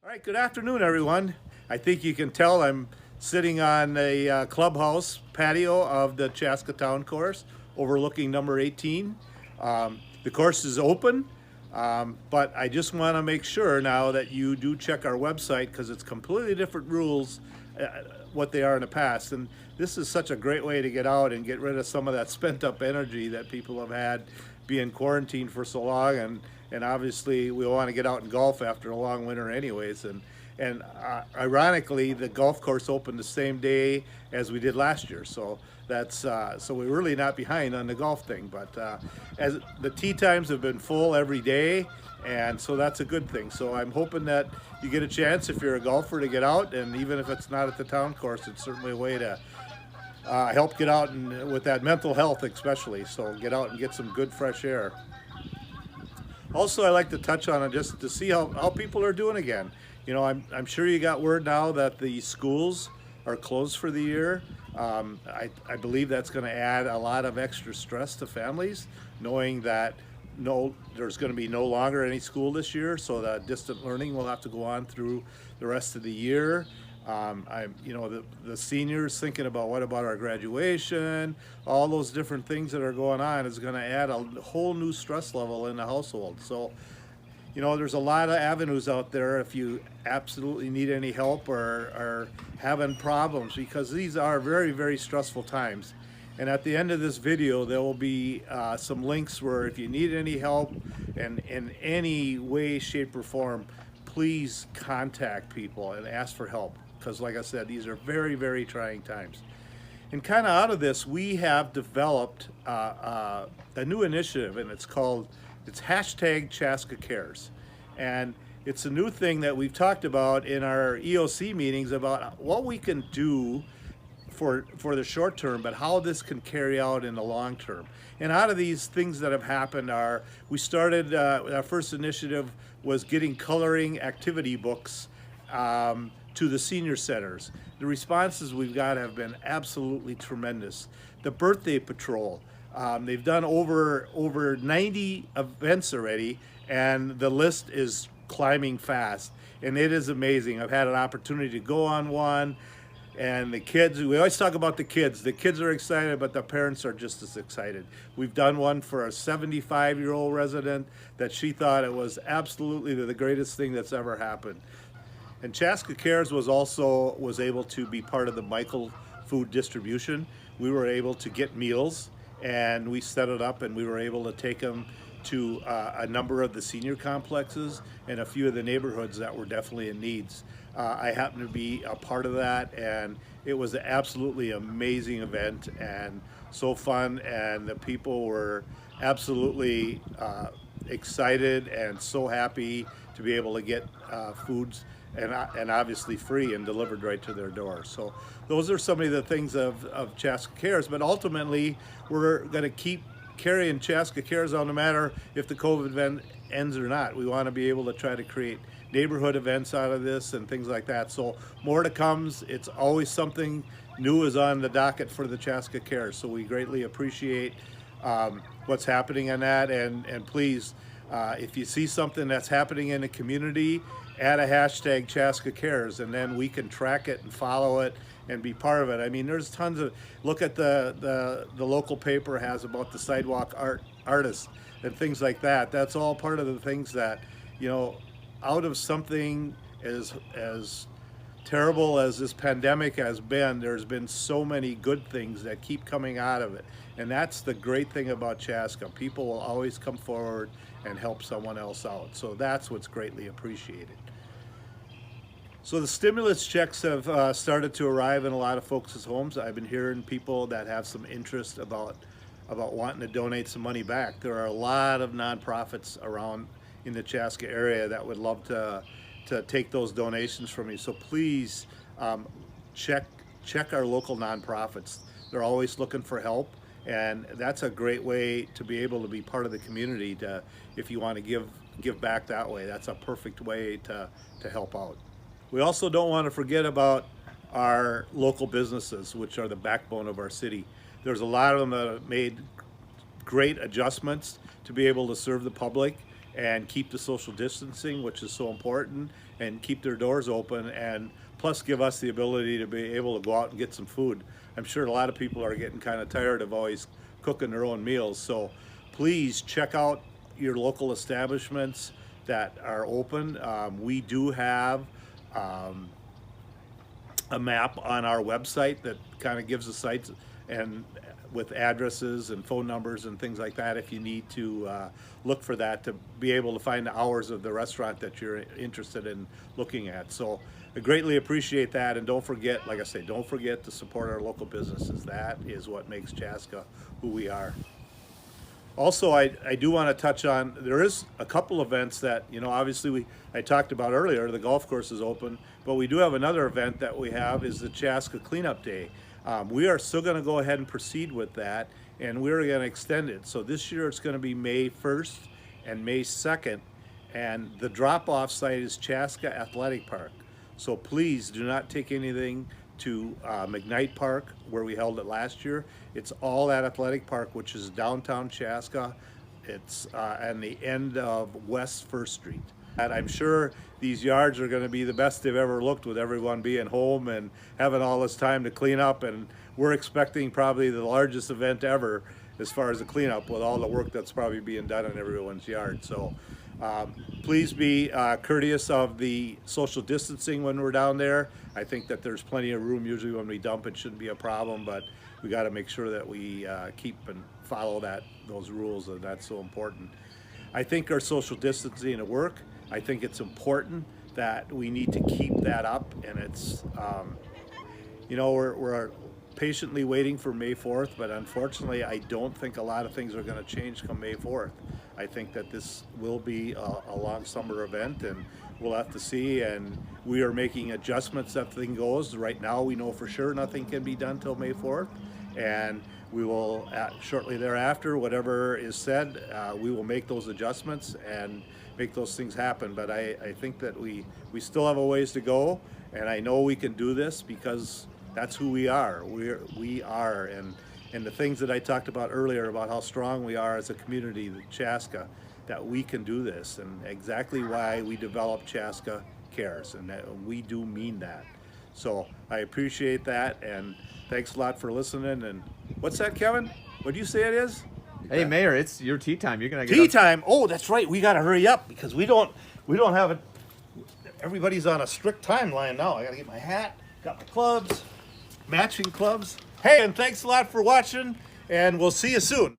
All right, good afternoon, everyone. I think you can tell I'm sitting on a clubhouse patio of the Chaska Town Course overlooking number 18. The course is open, but I just want to make sure now that you do check our website because it's completely different rules what they are in the past. And this is such a great way to get out and get rid of some of that spent up energy that people have had being quarantined for so long. And obviously we want to get out and golf after a long winter anyways. And ironically, the golf course opened the same day as we did last year. So that's so we're really not behind on the golf thing. But as the tee times have been full every day, and so that's a good thing. So I'm hoping that you get a chance if you're a golfer to get out, and even if it's not at the town course, it's certainly a way to help get out and with that mental health especially. So get out and get some good fresh air. Also, I like to touch on it just to see how people are doing again. You know, I'm sure you got word now that the schools are closed for the year. I believe that's going to add a lot of extra stress to families, knowing that there's going to be no longer any school this year, so that distant learning will have to go on through the rest of the year. The seniors thinking about what about our graduation, all those different things that are going on is going to add a whole new stress level in the household. So, you know, there's a lot of avenues out there if you absolutely need any help or are having problems, because these are very, very stressful times. And at the end of this video, there will be some links where if you need any help and in any way, shape, or form, please contact people and ask for help. Because like I said, these are very, very trying times. And kind of out of this, we have developed a new initiative, and it's hashtag Chaska Cares. And it's a new thing that we've talked about in our EOC meetings about what we can do for the short term, but how this can carry out in the long term. And out of these things that have happened we started, our first initiative was getting coloring activity books to the senior centers. The responses we've got have been absolutely tremendous. The birthday patrol, they've done over 90 events already, and the list is climbing fast, and it is amazing. I've had an opportunity to go on one, and the kids, we always talk about the kids are excited, but the parents are just as excited. We've done one for a 75-year-old resident that she thought it was absolutely the greatest thing that's ever happened. And Chaska Cares was able to be part of the Michael food distribution. We were able to get meals, and we set it up, and we were able to take them to a number of the senior complexes and a few of the neighborhoods that were definitely in needs. I happened to be a part of that, and it was an absolutely amazing event and so fun, and the people were absolutely excited and so happy to be able to get foods and obviously free and delivered right to their door. So those are some of the things of Chaska Cares, but ultimately we're going to keep carrying Chaska Cares on no matter if the COVID event ends or not. We want to be able to try to create neighborhood events out of this and things like that. So more to comes. It's always something new is on the docket for the Chaska Cares. So we greatly appreciate what's happening on that. And please, if you see something that's happening in the community, add a hashtag Chaska Cares, and then we can track it and follow it and be part of it. I mean, there's tons of, look at the local paper has about the sidewalk artists and things like that. That's all part of the things that, you know, out of something as terrible as this pandemic has been, there's been so many good things that keep coming out of it. And that's the great thing about Chaska. People will always come forward and help someone else out. So that's what's greatly appreciated. So the stimulus checks have started to arrive in a lot of folks' homes. I've been hearing people that have some interest about wanting to donate some money back. There are a lot of nonprofits around in the Chaska area that would love to take those donations from you. So please check our local nonprofits. They're always looking for help, and that's a great way to be able to be part of the community. If you want to give back that way, that's a perfect way to help out. We also don't want to forget about our local businesses, which are the backbone of our city. There's a lot of them that have made great adjustments to be able to serve the public, and keep the social distancing, which is so important, and keep their doors open, and plus give us the ability to be able to go out and get some food. I'm sure a lot of people are getting kind of tired of always cooking their own meals, so please check out your local establishments that are open. We do have a map on our website that kind of gives the sites and with addresses and phone numbers and things like that if you need to look for that to be able to find the hours of the restaurant that you're interested in looking at. So I greatly appreciate that, and don't forget, like I say, don't forget to support our local businesses. That is what makes Chaska who we are. Also, I do want to touch on, there is a couple events that, you know, obviously I talked about earlier, the golf course is open, but we do have another event that we have is the Chaska Cleanup Day. We are still going to go ahead and proceed with that, and we're going to extend it. So this year it's going to be May 1st and May 2nd, and the drop-off site is Chaska Athletic Park. So please do not take anything to McKnight Park where we held it last year. It's all at Athletic Park, which is downtown Chaska. It's on the end of West 1st Street. And I'm sure these yards are going to be the best they've ever looked with everyone being home and having all this time to clean up, and we're expecting probably the largest event ever as far as the cleanup with all the work that's probably being done in everyone's yard. So please be courteous of the social distancing when we're down there. I think that there's plenty of room. Usually when we dump, it shouldn't be a problem, but we got to make sure that we keep and follow those rules, and that's so important. I think our social distancing at work, I think it's important that we need to keep that up, and it's, you know, we're patiently waiting for May 4th, but unfortunately I don't think a lot of things are going to change come May 4th. I think that this will be a long summer event, and we'll have to see, and we are making adjustments as things goes. Right now we know for sure nothing can be done till May 4th, and we will shortly thereafter, whatever is said, we will make those adjustments and make those things happen. But I think that we still have a ways to go, and I know we can do this because that's who we are. We are, and the things that I talked about earlier about how strong we are as a community, the Chaska, that we can do this, and exactly why we developed Chaska Cares, and that we do mean that. So I appreciate that, and thanks a lot for listening. And what's that, Kevin? What do you say it is? Hey, Mayor, it's your tea time. You're gonna get tea time. Oh, that's right. We got to hurry up because we don't have it. Everybody's on a strict timeline now. I got to get my hat, got my clubs, matching clubs. Hey, and thanks a lot for watching, and we'll see you soon.